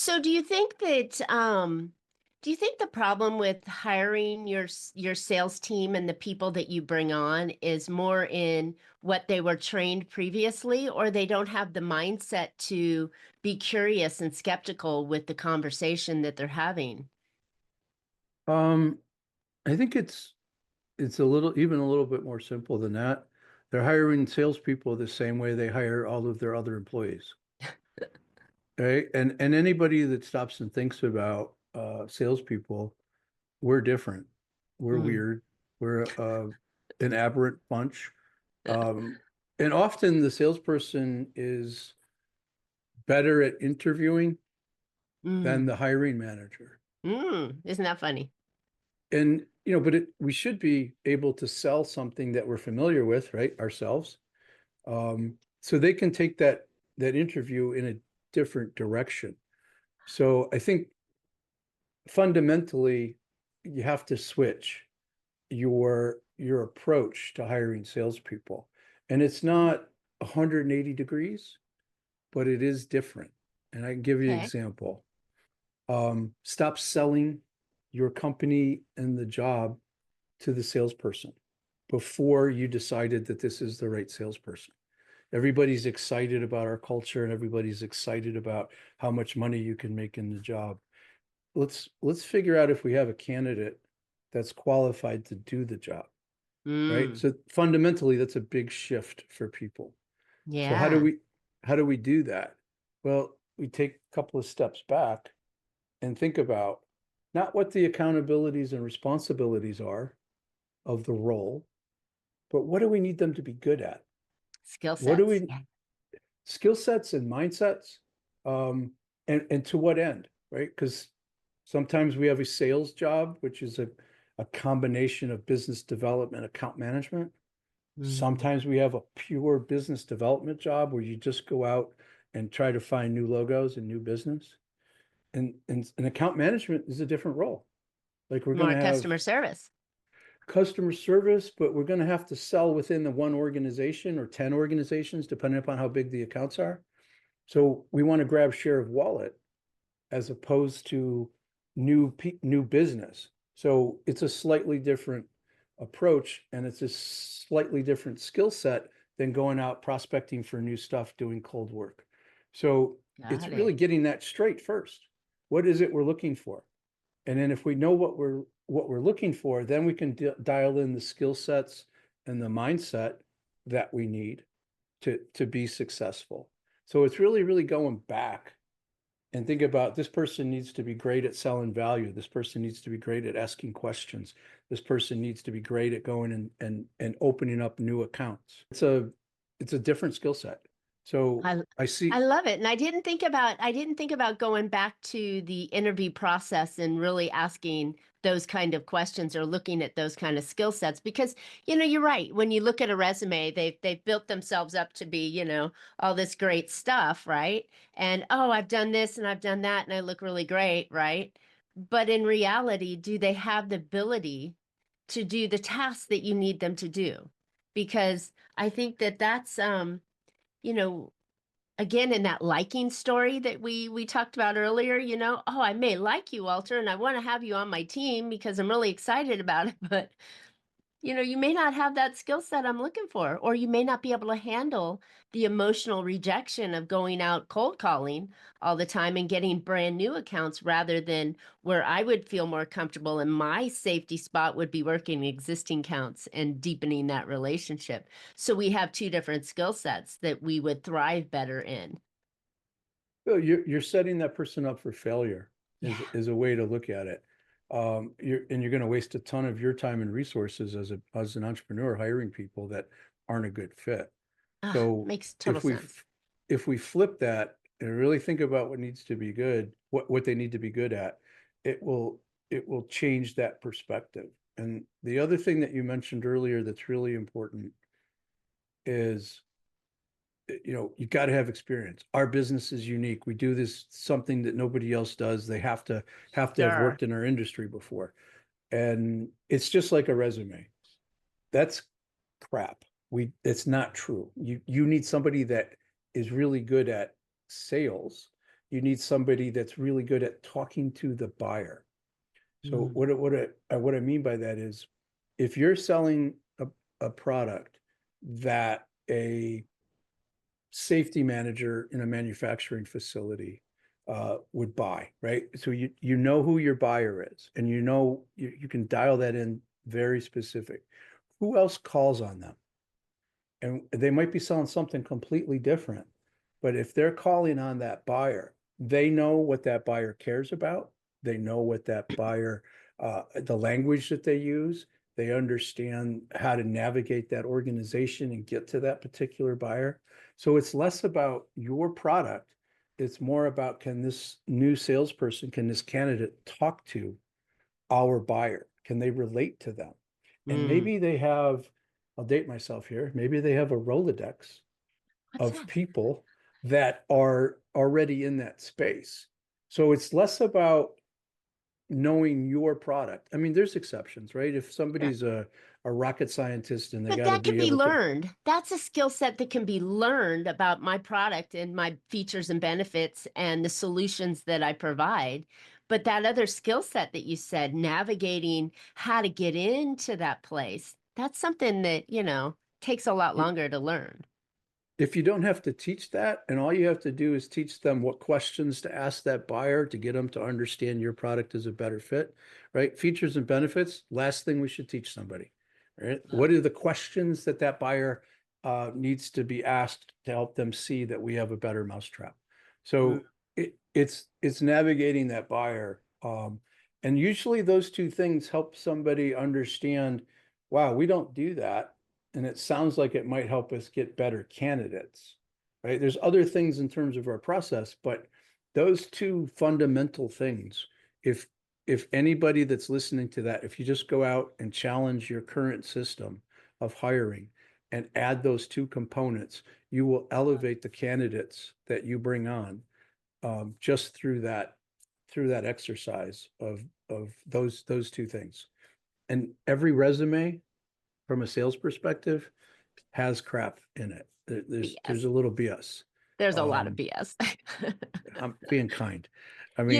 So do you think the problem with hiring your sales team and the people that you bring on is more in what they were trained previously, or they don't have the mindset to be curious and skeptical with the conversation that they're having? Um, I think it's a little bit more simple than that. They're hiring salespeople the same way they hire all of their other employees, right? And anybody that stops and thinks about salespeople, we're different. We're Mm. weird. We're an aberrant bunch. Um, and often the salesperson is better at interviewing than Mm. the hiring manager. Isn't that funny? And but we should be able to sell something that we're familiar with, right? Ourselves. So they can take that interview in a different direction. So I think fundamentally you have to switch your approach to hiring salespeople. And it's not 180 degrees, but it is different. And I can give you an Okay. example. Stop selling your company and the job to the salesperson before you decided that this is the right salesperson. Everybody's excited about our culture and everybody's excited about how much money you can make in the job. Let's figure out if we have a candidate that's qualified to do the job, right? Mm. So fundamentally, that's a big shift for people. So Yeah. how do we do that? Well, we take a couple of steps back and think about not what the accountabilities and responsibilities are of the role, but what do we need them to be good at? Skill What do sets. we Yeah. skill sets and mindsets? And to what end, right? Because sometimes we have a sales job, which is a combination of business development, account management. Mm. Sometimes we have a pure business development job where you just go out and try to find new logos and new business. And account management is a different role. Like we're going More to have customer service. customer service, but we're going to have to sell within the one organization or 10 organizations, depending upon how big the accounts are. So we want to grab share of wallet as opposed to new business. So it's a slightly different approach and it's a slightly different skill set than going out prospecting for new stuff, doing cold work. So it's Got really it. getting that straight first. What is it we're looking for? And then if we know what we're looking for, then we can dial in the skill sets and the mindset that we need to be successful. So it's really going back and think about this person needs to be great at selling value. This person needs to be great at asking questions. This person needs to be great at going and opening up new accounts. It's a different skill set. So I I I see. love it. And I didn't think about going back to the interview process and really asking those kind of questions or looking at those kind of skill sets because you're right. When you look at a resume, they've built themselves up to be, all this great stuff, right? And oh, I've done this and I've done that and I look really great, right? But in reality, do they have the ability to do the tasks that you need them to do? Because I think that that's you know again in that liking story that we talked about earlier, oh, I may like you, Walter, and I want to have you on my team because I'm really excited about it, but you may not have that skill set I'm looking for, or you may not be able to handle the emotional rejection of going out cold calling all the time and getting brand new accounts rather than where I would feel more comfortable and my safety spot would be working existing accounts and deepening that relationship. So we have two different skill sets that we would thrive better in. Well, you're setting that person up for failure Yeah. is a way to look at it. You're going to waste a ton of your time and resources as an entrepreneur hiring people that aren't a good fit. So Makes total if we sense. if we flip that and really think about what needs to be good, what they need to be good at, it will it will change that perspective. And the other thing that you mentioned earlier that's really important is you got to have experience. Our business is unique. We do this something that nobody else does. They have to have Sure. worked in our industry before. And it's just like a resume. That's crap. It's not true. You need somebody that is really good at sales you need somebody that's really good at talking to the buyer. So Mm. what I mean by that is, if you're selling a product that a safety manager in a manufacturing facility would buy, right? So you know who your buyer is, and you know you can dial that in very specific. Who else calls on them? And they might be selling something completely different, but if they're calling on that buyer, they know what that buyer cares about. They know what that buyer, the language that they use. They understand how to navigate that organization and get to that particular buyer. So it's less about your product. It's more about, can this new salesperson, can this candidate talk to our buyer? Can they relate to them? And Mm. maybe they have, I'll date myself here, maybe they have a Rolodex What's of that? people that are already in that space. So it's less about knowing your product. I mean, there's exceptions, right? If Sure. somebody's a rocket scientist and they But got to that can be be able to, learned. That's a skill set that can be learned about my product and my features and benefits and the solutions that I provide. But that other skill set that you said, navigating how to get into that place, that's something that, takes a lot longer to learn. if you don't have to teach that, and all you have to do is teach them what questions to ask that buyer to get them to understand your product is a better fit, right? Features and benefits, last thing we should teach somebody, right? What are the questions that that buyer needs to be asked to help them see that we have a better mousetrap? Mm. So it's navigating that buyer. And usually those two things help somebody understand, wow, we don't do that, and it sounds like it might help us get better candidates, right? There's other things in terms of our process, but those two fundamental things, if if anybody that's listening to that, if you just go out and challenge your current system of hiring and add those two components, you will elevate the candidates that you bring on, just through that exercise of those two things. And every resume from a sales perspective has crap in it. There's BS. a little BS. There's a lot of Um, BS. I'm being kind. I mean, You